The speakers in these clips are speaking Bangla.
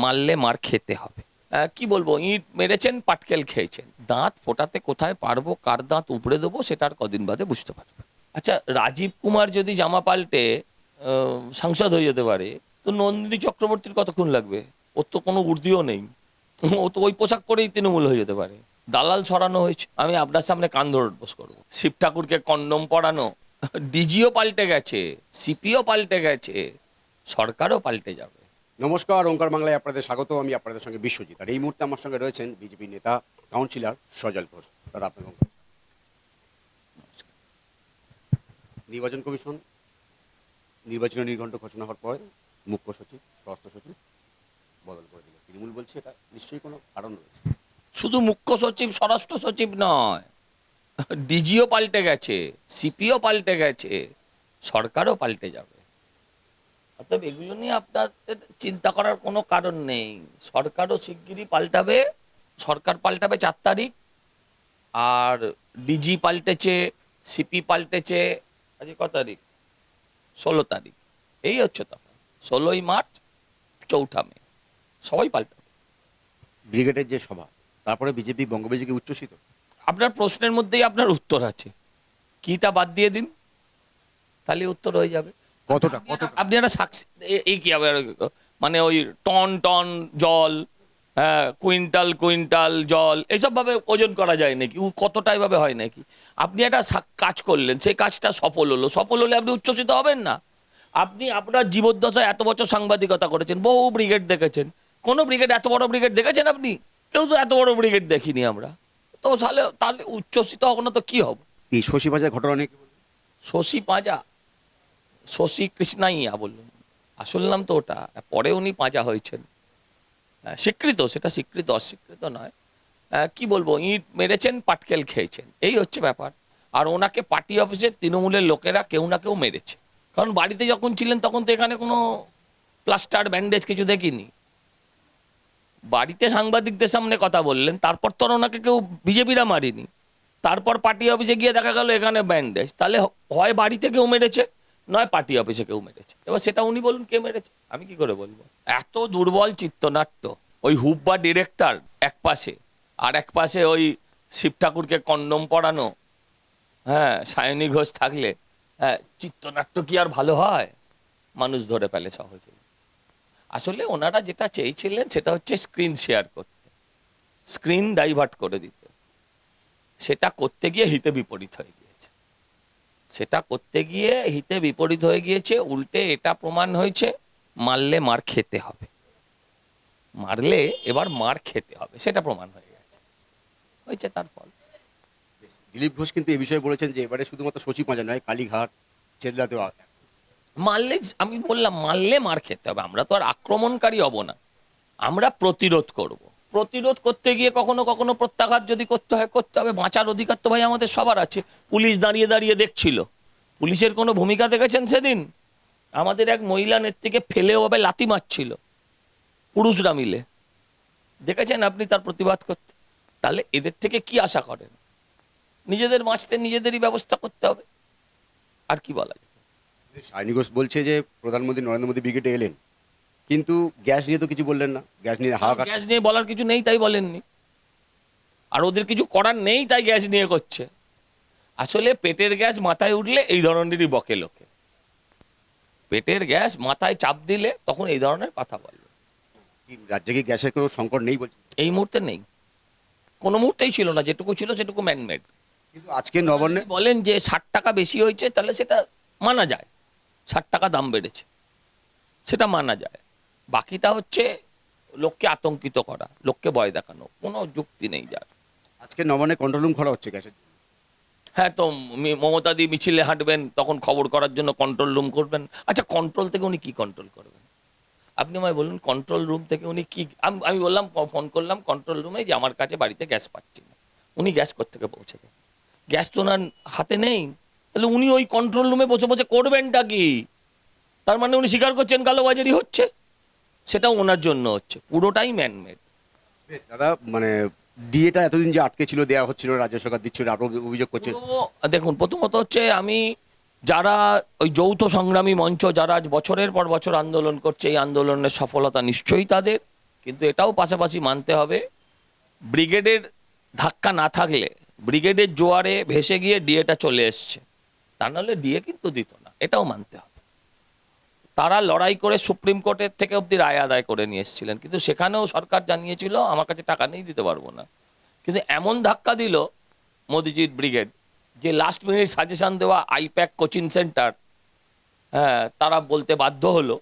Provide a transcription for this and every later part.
মারলে মার খেতে হবে। কি বলবো, ইট মেরেছেন, পাটকেল খেয়েছেন, দাঁত ফোটাতে কোথায় পারবো, কার দাঁত উপড়ে দেবো সেটা আর কদিন বাদে বুঝতে পারবে। আচ্ছা, রাজীব কুমার যদি জামা পাল্টে সাংসদ হয়ে যেতে পারে, তো নন্দিনী চক্রবর্তীর কতক্ষণ লাগবে? ওর তো কোনো উর্দিও নেই, ও তো ওই পোশাক পরেই তৃণমূল হয়ে যেতে পারে। দালাল ছড়ানো হয়েছে। আমি আপনার সামনে কান ধরে বস করবো। শিব ঠাকুরকে কন্ডম পরানো, ডিজিও পাল্টে গেছে, সিপিও পাল্টে গেছে, সরকারও পাল্টে যাবে। নমস্কার, ওঙ্কার বাংলায় আপনাদের স্বাগত। আমি আপনাদের সঙ্গে বিশ্বজিৎ, আর এই মুহূর্তে আমার সঙ্গে রয়েছেন বিজেপি নেতা কাউন্সিলর সজল ঘোষ। দাদা, আপনাকে নির্বাচন কমিশন নির্বাচনের নির্ঘণ্ট ঘোষণা হওয়ার পর মুখ্য সচিব, স্বরাষ্ট্র সচিব বদল করে দিল। তৃণমূল বলছে এটা নিশ্চয়ই কোনো কারণ রয়েছে। শুধু মুখ্য সচিব, স্বরাষ্ট্র সচিব নয়, ডিজিও পাল্টে গেছে, সিপিও পাল্টে গেছে, সরকারও পাল্টে যাবে। অর্থাৎ এগুলো নিয়ে আপনাদের চিন্তা করার কোনো কারণ নেই। সরকারও শিগগিরই পাল্টাবে। সরকার পাল্টাবে 4 তারিখ, আর ডিজি পাল্টেছে, সিপি পাল্টেছে, আজ কত তারিখ? 16 তারিখ। এই হচ্ছে তখন 16ই মার্চ, 4ঠা মে, সবাই পাল্টাবে। ব্রিগেডের যে সভা, তারপরে বিজেপি বঙ্গবন্ধুকে উচ্ছ্বসিত। আপনার প্রশ্নের মধ্যেই আপনার উত্তর আছে, কিটা বাদ দিয়ে দিন, তাহলে উত্তর হয়ে যাবে। কতটা আপনি একটা সাক্ষী, এই কি হবে, মানে ওই টন টন জল, হ্যাঁ, কুইন্টাল কুইন্টাল জল, এইসব ভাবে ওজন করা যায় নাকি? কতটা এভাবে হয় নাকি? আপনি একটা কাজ করলেন, সেই কাজটা সফল হলো, সফল হলে আপনি উচ্ছ্বসিত হবেন না? আপনি আপনার জীবদ্দশায় এত বছর সাংবাদিকতা করেছেন, বহু ব্রিগেড দেখেছেন, কোনো ব্রিগেড, এত বড় ব্রিগেড দেখেছেন আপনি? কেউ তো এত বড় ব্রিগেড দেখিনি আমরা। তো তাহলে তাহলে উচ্ছ্বসিত হবো না তো কি হবো? এই শশী বাজার ঘটনা নিয়ে কি বলবেন? শশী পাঁজা, শশী কৃষ্ণাইয়া বললেন, আসল নাম তো ওটা, পরে উনি পাঁজা হয়েছেন। স্বীকৃত, সেটা স্বীকৃত, অস্বীকৃত নয়। কি বলবো, ইট মেরেছেন, পাটকেল খেয়েছেন, এই হচ্ছে ব্যাপার। আর ওনাকে পার্টি অফিসে তৃণমূলের লোকেরা কেউ না কেউ মেরেছে। কারণ বাড়িতে যখন ছিলেন তখন তো এখানে কোনো প্লাস্টার ব্যান্ডেজ কিছু দেখিনি। বাড়িতে সাংবাদিকদের সামনে কথা বললেন, তারপর তো আর ওনাকে কেউ বিজেপিরা মারিনি। তারপর পার্টি অফিসে গিয়ে দেখা গেল এখানে ব্যান্ডেজ। তাহলে হয় বাড়িতে কেউ মেরেছে, নয় পার্টি অফিসে কেউ মেরেছে। এবার সেটা উনি বলুন কে মেরেছে, আমি কি করে বলবো? এত দুর্বল চিত্রনাট্য। ওই হুব্বা ডিরেক্টর এক পাশে, আর এক পাশে ওই শিব ঠাকুরকে কন্ডম পরানো, হ্যাঁ, সায়নী ঘোষ থাকলে, হ্যাঁ, চিত্রনাট্য কি আর ভালো হয়? মানুষ ধরে ফেলে সহজে। আসলে ওনারা যেটা চেয়েছিলেন সেটা হচ্ছে স্ক্রিন শেয়ার করতে, স্ক্রিন ডাইভার্ট করে দিতে। সেটা করতে গিয়ে হিতে বিপরীত হয়ে গিয়েছে। সেটা করতে গিয়ে হিতে বিপরীত হয়ে গিয়েছে। উল্টে এটা প্রমাণ হয়েছে মারলে মার খেতে হবে, মারলে এবার মার খেতে হবে, সেটা প্রমাণ হয়ে গেছে, হয়েছে তার ফল। দিলীপ ঘোষ কিন্তু এই বিষয়ে বলেছেন যে এবারে শুধুমাত্র শশী পাঁজা নয়, কালীঘাট, চেতলাতেও মারলে, আমি বললাম মারলে মার খেতে হবে। আমরা তো আর আক্রমণকারী হব না, আমরা প্রতিরোধ করব। প্রতিরোধ করতে গিয়ে কখনো কখনো প্রত্যাঘাত যদি করতে হয় করতে হবে। বাঁচার অধিকার তো ভাই আমাদের সবার আছে। পুলিশ দাঁড়িয়ে দাঁড়িয়ে দেখছিল, পুলিশের কোনো ভূমিকা দেখেছেন সেদিন? আমাদের এক মহিলা নেত্রীকে ফেলে ওভাবে লাথি মারছিল পুরুষরা মিলে, দেখেছেন আপনি তার প্রতিবাদ করতে? তাহলে এদের থেকে কি আশা করেন? নিজেদের বাঁচতে নিজেদেরই ব্যবস্থা করতে হবে, আর কি বলা যায়? সায়নী ঘোষ বলছে যে প্রধানমন্ত্রী নরেন্দ্র মোদী ব্রিগেডে এলেন, কিন্তু গ্যাস নিয়ে তো কিছু বললেন না। গ্যাস নিয়ে হাহাকার। গ্যাস নিয়ে বলার কিছু নেই তাই বলেননি, আর ওদের কিছু করার নেই তাই গ্যাস নিয়ে করছে। আসলে পেটের গ্যাস মাথায় উঠলে এই ধরনেরই বকে লোকে। পেটের গ্যাস মাথায় চাপ দিলে তখন এই ধরনের কথা বলবে। রাজ্যে কি গ্যাসের কোনো সংকট নেই বলছে? এই মুহূর্তে নেই, কোনো মুহূর্তেই ছিল না। যেটুকু ছিল সেটুকু ম্যানমেড। কিন্তু আজকে নবান্নে বলেন যে 60 টাকা বেশি হয়েছে, তাহলে সেটা মানা যায়। 60 টাকা দাম বেড়েছে, সেটা মানা যায়। বাকিটা হচ্ছে লোককে আতঙ্কিত করা, লোককে ভয় দেখানো, কোনো যুক্তি নেই যার। আজকে নবান্নে কন্ট্রোল রুম খোলা হচ্ছে গ্যাসের। হ্যাঁ, তো মমতা দি মিছিলে হাঁটবেন, তখন খবর করার জন্য কন্ট্রোল রুম করবেন। আচ্ছা, কন্ট্রোল থেকে উনি কি কন্ট্রোল করবেন? আপনি আমায় বলুন, কন্ট্রোল রুম থেকে উনি কি? আমি বললাম, ফোন করলাম কন্ট্রোল রুমে যে আমার কাছে বাড়িতে গ্যাস পাচ্ছি না। উনি গ্যাস কোত্থেকে পৌঁছে দেন? গ্যাস তো ওনার হাতে নেই। তাহলে উনি ওই কন্ট্রোল রুমে বসে বসে করবেনটা কি? তার মানে উনি স্বীকার করছেন কালোবাজারি হচ্ছে, সেটাও ওনার জন্য হচ্ছে। পুরোটাই ম্যানমেড। দাদা, মানে ডিএটা এতদিন যে আটকে ছিল, দেওয়া হচ্ছিল, রাজ্য সরকার দিচ্ছিল, আরো অভিযোগ করছে। দেখুন, প্রথমত হচ্ছে আমি, যারা ওই যৌথ সংগ্রামী মঞ্চ, যারা আজ বছরের পর বছর আন্দোলন করছে, এই আন্দোলনের সফলতা নিশ্চয়ই তাদের। কিন্তু এটাও পাশাপাশি মানতে হবে, ব্রিগেডের ধাক্কা না থাকলে, ব্রিগেডের জোয়ারে ভেসে গিয়ে ডিএটা চলে এসছে, তা নাহলে ডিএ কিন্তু দিত না, এটাও মানতে হবে। তারা লড়াই করে সুপ্রিম কোর্টের থেকে অব্দি রায় আদায় করে নিয়ে এসেছিলেন, কিন্তু সেখানেও সরকার জানিয়েছিল আমার কাছে টাকা নেই, দিতে পারবো না। কিন্তু এমন ধাক্কা দিল মোদিজির ব্রিগেড যে লাস্ট মিনিট সাজেশন দেওয়া আইপ্যাক কোচিং সেন্টার, হ্যাঁ, তারা বলতে বাধ্য হলো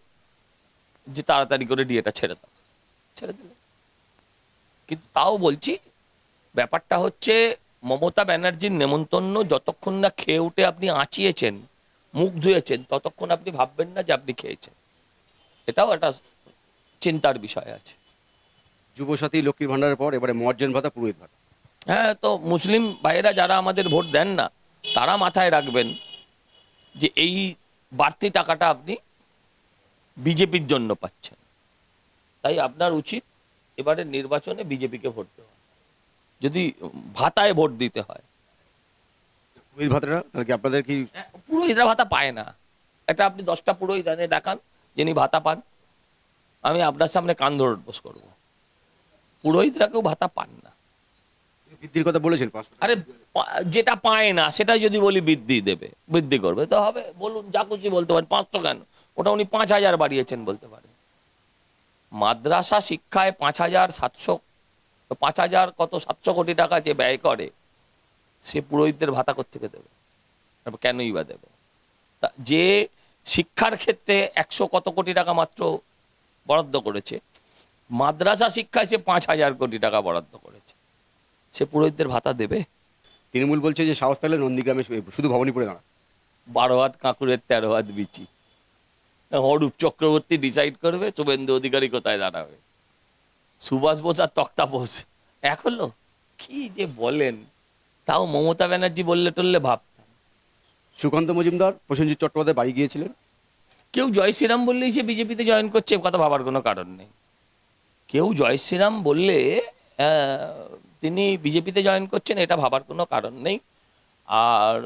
যে তাড়াতাড়ি করে ডিএটা ছেড়ে দাও, ছেড়ে দিল। কিন্তু তাও বলছি, ব্যাপারটা হচ্ছে মমতা ব্যানার্জির নেমন্তন্ন যতক্ষণ না খেয়ে উঠে আপনি আঁচিয়েছেন, মুখ ধুয়েছেন, ততক্ষণ আপনি ভাববেন না যে আপনি খেয়েছেন। এটাও একটা চিন্তার বিষয় আছে। যুবসাথী, লক্ষ্মীর ভাণ্ডারের পর এবারে মর্যান ভাতা, পুরোহিত ভাতা। হ্যাঁ, তো মুসলিম ভাইয়েরা যারা আমাদের ভোট দেন না, তারা মাথায় রাখবেন যে এই বাড়তি টাকাটা আপনি বিজেপির জন্য পাচ্ছেন। তাই আপনার উচিত এবারে নির্বাচনে বিজেপিকে ভোট দেওয়া, যদি ভাতায় ভোট দিতে হয়। পুরোহিত ভাতাটা তাহলে কি আপনাদের কি পুরোহিতরা ভাতা পায় না। এটা আপনি 10টা পুরোহিত এনে দেখান যিনি ভাতা পান, আমি আপনার সামনে কান ধরে বস করবো। পুরোহিতরা কেউ ভাতা পান না। বৃদ্ধির কথা বলেছেন 500 টাকা? আরে যেটা পায় না সেটা যদি বলি বৃদ্ধি দেবে, বৃদ্ধি করবে তো হবে, বলুন, যা খুশি বলতে পারেন। 500 কেন, ওটা উনি 5000 বাড়িয়েছেন বলতে পারেন। মাদ্রাসা শিক্ষায় 5700, 5000 কত 700 কোটি টাকা যে ব্যয় করে, সে পুরোহিতদের ভাতা কোত্থেকে দেবে? কেনই বা দেবে? যে শিক্ষার ক্ষেত্রে 100 কত কোটি টাকা মাত্র বরাদ্দ করেছে, মাদ্রাসা শিক্ষায় সে 5000 কোটি টাকা বরাদ্দ করেছে, সে পুরোহিতদের ভাতা দেবে? তৃণমূল বলছে যে সাহস থাকলে নন্দীগ্রামে শুধু ভবানীপুরে দাঁড়া। 12 হাত কাঁকুরের 13 হাত বিচি। অরূপ চক্রবর্তী ডিসাইড করবে শুভেন্দু অধিকারী কোথায় দাঁড়াবে। সুভাষ বোস আর তক্তা বোস এক হলো? কি যে বলেন! তাও মমতা ব্যানার্জি বললে টললে ভাবতাম। সুকান্ত মজুমদার প্রসেনজিৎ চট্টোপাধ্যায় বাড়ি গিয়েছিলেন। কেউ জয় শ্রীরাম বললেই সে বিজেপিতে জয়েন করছে, কথা ভাবার কোনো কারণ নেই। কেউ জয় শ্রীরাম বললে তিনি বিজেপিতে জয়েন করছেন, এটা ভাবার কোনো কারণ নেই। আর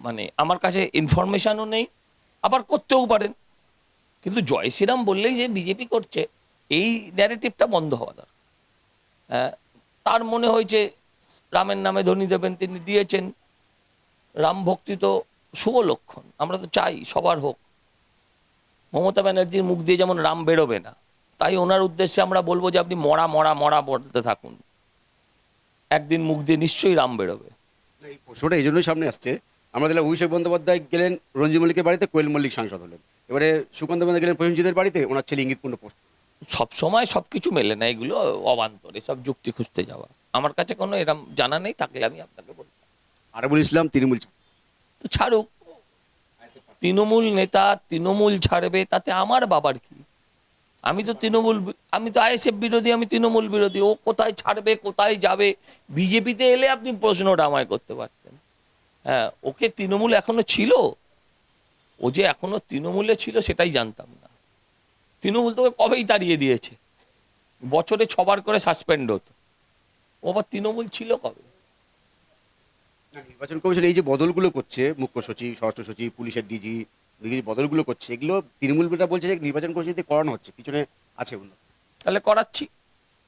মানে আমার কাছে ইনফরমেশনও নেই, আবার করতেও পারেন। কিন্তু জয় শ্রীরাম বললেই যে বিজেপি করছে, এই ন্যারেটিভটা বন্ধ হওয়া দরকার। তার মনে হয়েছে রামের নামে ধ্বনি দেবেন, তিনি দিয়েছেন। রাম ভক্তি তো শুভ লক্ষণ, আমরা তো চাই সবার হোক। মমতা ব্যানার্জির মুখ দিয়ে যেমন রাম বেরোবে না, তাই ওনার উদ্দেশ্যে আমরা বলবো যে আপনি মরা মরা মরা বলতে থাকুন, একদিন মুখ দিয়ে নিশ্চয়ই রাম বেরোবে। এই প্রশ্নটা এই জন্যই সামনে আসছে, আমরা দেখলাম অভিষেক বন্দ্যোপাধ্যায় গেলেন রঞ্জিত মল্লিকের বাড়িতে, কোয়েল মল্লিক সাংসদ হলেন। এবারে সুকান্ত বন্দ্যোপাধ্যায় গেলেন প্রসেনজিতের বাড়িতে, ওনার ছেলে ইঙ্গিতপূর্ণ পোস্ট। সব সময় সব কিছু মেলে না, এগুলো অবান্তর, এসব যুক্তি খুঁজতে যাওয়া। আমার কাছে কোনো এরম জানা নেই, থাকলে আমি আপনাকে বলবো। আরবুল ইসলাম তৃণমূল তো ছাড়ুক, তৃণমূল নেতা তৃণমূল ছাড়বে, তাতে আমার বাবার কি? আমি তো আমি তো আইএসএফ বিরোধী, আমি তৃণমূল বিরোধী। ও কোথায় ছাড়বে, কোথায় যাবে? বিজেপিতে এলে আপনি প্রশ্নটা আমায় করতে পারতেন। হ্যাঁ, ওকে তৃণমূল এখনো ছিল, ও যে এখনো তৃণমূলে ছিল সেটাই জানতাম না। তৃণমূল তোকে কবেই তাড়িয়ে দিয়েছে, বছরে 6বার করে সাসপেন্ড হতো, ও আবার তৃণমূল ছিল কবে? নির্বাচন কমিশন এই যে বদলগুলো করছে, মুখ্য সচিব, স্বরাষ্ট্র সচিব, পুলিশের ডিজি বদলগুলো করছে, এগুলো তৃণমূলটা বলছে যে নির্বাচন কমিশন দিয়ে করানো হচ্ছে, পিছনে আছে অন্য। তাহলে করাচ্ছি।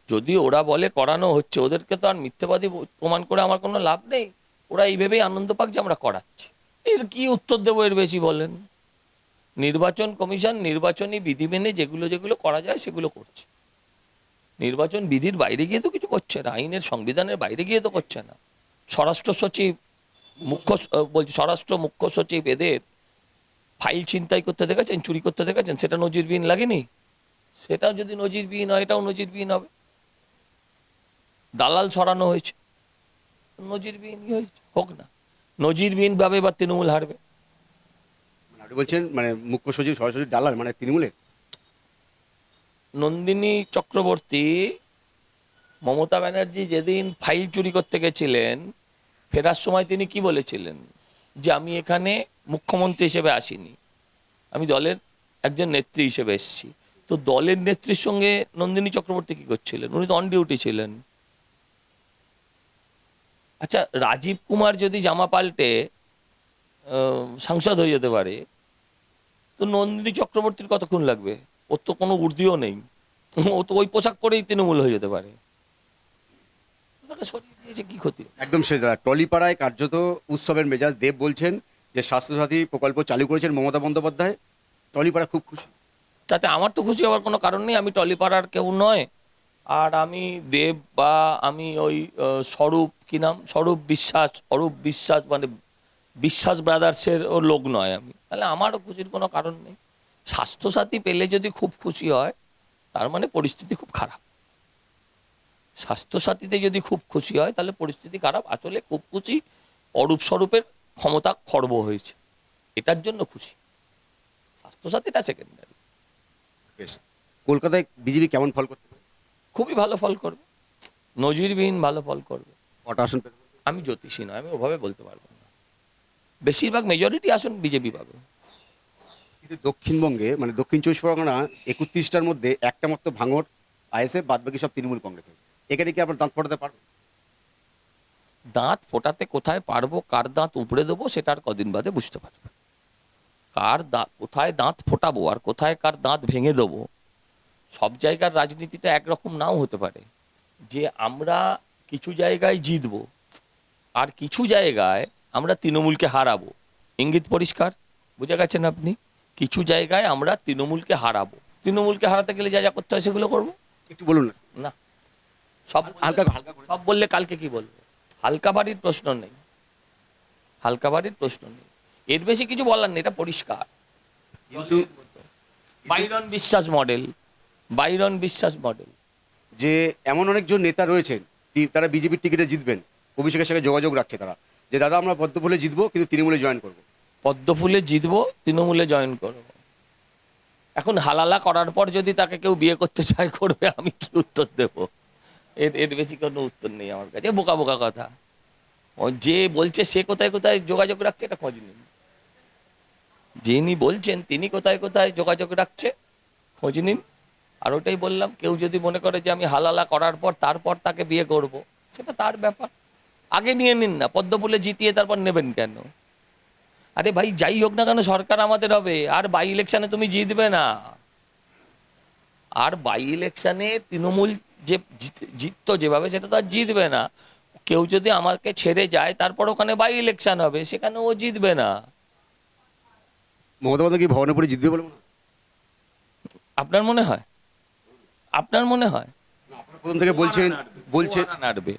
যদি ওরা বলে করানো হচ্ছে, ওদেরকে তো আর মিথ্যেবাদী প্রমাণ করে আমার কোনো লাভ নেই। ওরা এইভাবেই আনন্দ পাক যে আমরা করাচ্ছি। এর কি উত্তর দেবো এর বেশি বলেন? নির্বাচন কমিশন নির্বাচনী বিধি মেনে যেগুলো যেগুলো করা যায় সেগুলো করছে। নির্বাচন বিধির বাইরে গিয়ে তো কিছু করছে না, আইনের সংবিধানের বাইরে গিয়ে তো করছে না। স্বরাষ্ট্র সচিব, স্বরাষ্ট্র মুখ্য সচিব এদের ফাইল ছিনতাই করতে দেখেছেন, চুরি করতে দেখেছেন? সেটা নজিরবিহীন লাগেনি? সেটাও যদি নজিরবিহীন হয়, এটাও নজিরবিহীন হবে। দালাল ছড়ানো হয়েছে, নজিরবিহীনই হয়েছে, হোক না। নজিরবিহীন ভাবে বা তৃণমূল হারবে? আপনি বলছেন মানে মুখ্য সচিব, স্বরাষ্ট্র সচিব দালাল, মানে তৃণমূলের? নন্দিনী চক্রবর্তী, মমতা ব্যানার্জি যেদিন ফাইল চুরি করতে গেছিলেন, ফেরার সময় তিনি কি বলেছিলেন? যে আমি এখানে মুখ্যমন্ত্রী হিসেবে আসিনি, আমি দলের একজন নেত্রী হিসেবে এসেছি। তো দলের নেত্রীর সঙ্গে নন্দিনী চক্রবর্তী কি করছিলেন? উনি তো অন ডিউটি ছিলেন। আচ্ছা, রাজীব কুমার যদি জামা পাল্টে সাংসদ হয়ে যেতে পারে, তো নন্দিনী চক্রবর্তীর কতক্ষণ লাগবে? ওর তো কোনো ঊর্দিও নেই। ও তো ওই পোশাক পরেই তৃণমূল হয়ে যেতে পারে, তাকে সরিয়ে দিয়েছে কি ক্ষতি? একদম শেষ দাদা, টলিপাড়ায় কার্যত উৎসবের মেজাজ। দেব বলছেন যে স্বাস্থ্যসাথী প্রকল্প চালু করেছেন মমতা বন্দ্যোপাধ্যায়, টলিপাড়া খুব খুশি। তাতে আমার তো খুশি হওয়ার কোনো কারণ নেই, আমি টলিপাড়ার কেউ নয়। আর আমি দেব বা আমি ওই স্বরূপ, কি নাম, অরূপ বিশ্বাস মানে বিশ্বাস ব্রাদার্সের ও লোক নয় আমি, তাহলে আমারও খুশির কোনো কারণ নেই। স্বাস্থ্যসাথী পেলে যদি খুব খুশি হয় তার মানে পরিস্থিতি খুব খারাপ। স্বাস্থ্যসাথীতে যদি খুব খুশি হয় তাহলে পরিস্থিতি খারাপ। আসলে খুব খুশি, অরূপ স্বরূপের ক্ষমতা খর্ব হয়েছে, এটার জন্য খুশি। স্বাস্থ্যসাথীটা সেকেন্ডারি। বেশ, কলকাতায় বিজেপি কেমন ফল করতে পারে? খুবই ভালো ফল করবে, নজিরবিহীন ভালো ফল করবে। কটা আসন পেতে পারে? আমি জ্যোতিষী নয়, আমি ওভাবে বলতে পারবো না। বেশিরভাগ মেজরিটি আসন বিজেপি পাবে। কিন্তু দক্ষিণবঙ্গে মানে দক্ষিণ 24 পরগনা 31টার মধ্যে একটা মাত্র ভাঙড় আইএসএফ, বাদ বাকি সব তৃণমূল কংগ্রেসের। এখানে কি আপনার দাঁত ফোটাতে পারবেন? দাঁত ফোটাতে কোথায় পারবো, কার দাঁত উপড়ে দেবো সেটা আর কদিন বাদে বুঝতে পারবো। কার দাঁত, কোথায় দাঁত ফোটাবো আর কোথায় কার দাঁত ভেঙে দেবো, সব জায়গার রাজনীতিটা একরকম নাও হতে পারে। যে আমরা কিছু জায়গায় জিতবো আর কিছু জায়গায় আমরা তৃণমূলকে হারাবো, ইঙ্গিত পরিষ্কার, বুঝে গেছেন আপনি? কিছু জায়গায় আমরা তৃণমূলকে হারাবো, তৃণমূলকে হারাতে গেলে যা যা করতে হয় সেগুলো করবো। একটু বলুন না। না, সব হালকা হালকা করে। সব বললে কালকে কি বলবো? হালকা বাড়ির প্রশ্ন নেই, হালকা বাড়ির প্রশ্ন নেই, এর বেশি কিছু বলার নেই, এটা পরিষ্কার। কিন্তু বাইরন বিশ্বাস মডেল, বাইরন বিশ্বাস মডেল। যে এমন অনেকজন নেতা রয়েছেন তারা বিজেপির টিকিটে জিতবেন, অভিষেকের সঙ্গে যোগাযোগ রাখছে তারা, যে দাদা আমরা পদ্মফুলে জিতবো কিন্তু তৃণমূলে জয়েন করবো। পদ্মফুলে জিতবো, তৃণমূলে জয়েন করবো। এখন হালালা করার পর যদি তাকে কেউ বিয়ে করতে চায় করবে, আমি কি উত্তর দেবো? এর এর বেশি কোনো উত্তর নেই আমার কাছে, বোকা বোকা কথা। ও যে বলছে সে কোথায় কোথায় যোগাযোগ রাখছে এটা খোঁজ নিন, যিনি বলছেন তিনি কোথায় কোথায় যোগাযোগ রাখছে খোঁজ নিন। আর ওটাই বললাম, কেউ যদি মনে করে যে আমি হালালা করার পর তারপর তাকে বিয়ে করব, সেটা তার ব্যাপার। আগে নিয়ে নিন না, পদ্মফুলে জিতিয়ে তারপর নেবেন কেন? আরে ভাই, যাই হোক না কেন সরকার আমাদের হবে, আর বাই ইলেকশনে তুমি জিতবে না। আর বাই ইলেকশনে তৃণমূল যে জিততো যেভাবে, সেটা তো আর জিতবে না। কেউ যদি আমাকে ছেড়ে যায় তারপর ওখানে বাই ইলেকশন হবে, সেখানে ও জিতবে না। মমতা বন্দ্যোপাধ্যায় কি ভবনপুরে জিতবে বলে মনে হয়? আপনার মনে হয়? আপনার মনে হয়? আপনারা প্রথম থেকে বলছেন হারবে,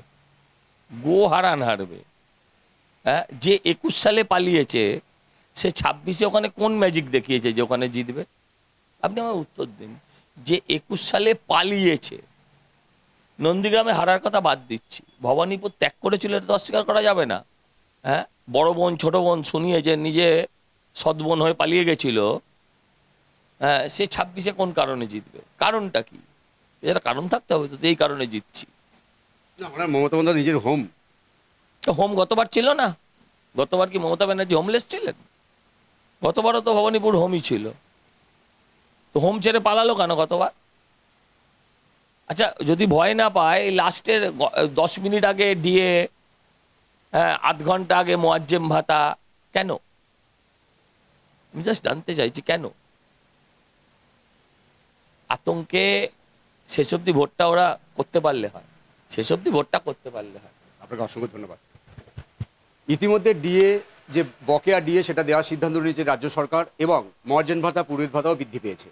গো হারান হারবে। হ্যাঁ, যে 21 সালে পালিয়েছে সে 26-এ ওখানে কোন ম্যাজিক দেখিয়েছে যে ওখানে জিতবে? আপনি আমার উত্তর দিন। যে 21 সালে পালিয়েছে, নন্দীগ্রামে হারার কথা বাদ দিচ্ছি, ভবানীপুর ত্যাগ করেছিল, এটা তো অস্বীকার করা যাবে না। হ্যাঁ, বড় বোন ছোট বোন শুনিয়ে যে নিজে সৎবোন হয়ে পালিয়ে গেছিল, হ্যাঁ, সে 26-এ কোন কারণে জিতবে? কারণটা কি? এটা কারণ থাকতে হবে তো, এই কারণে জিতছি। না, ওনার মমতা বন্দ্যোপাধ্যায় নিজের হোম। তো হোম গতবার ছিল না? গতবার কি মমতা ব্যানার্জি হোমলেস ছিলেন? গতবারও তো ভবানীপুর হোমই ছিল, তো হোম ছেড়ে পালালো কেন গতবার? আচ্ছা, যদি ভয় না পায়, লাস্টের 10 মিনিট আগে দিয়ে, হ্যাঁ, আধ ঘন্টা আগে মোয়াজ্জেম ভাতা, কেন? আমি জাস্ট জানতে চাইছি কেন? আতঙ্কে শেষ অব্দি ভোটটা ওরা করতে পারলে হয়, শেষ অব্দি ভোটটা করতে পারলে হয়। আপনাকে অসংখ্য ধন্যবাদ। ইতিমধ্যে ডিএ, যে বকেয়া ডিএ সেটা দেওয়ার সিদ্ধান্ত নিয়েছে রাজ্য সরকার, এবং মর্যান ভাতা, পুরোহিত ভাতাও বৃদ্ধি পেয়েছে।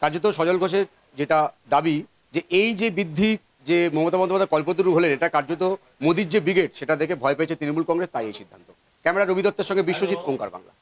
কার্যত সজল ঘোষের যেটা দাবি, যে এই যে বৃদ্ধি, যে মমতা বন্দ্যোপাধ্যায় কল্পতরু হলেন, এটা কার্যত মোদির যে ব্রিগেড সেটা দেখে ভয় পেয়েছে তৃণমূল কংগ্রেস, তাই এই সিদ্ধান্ত। ক্যামেরা রবি দত্তের সঙ্গে বিশ্বজিৎ, ওঙ্কার বাংলা।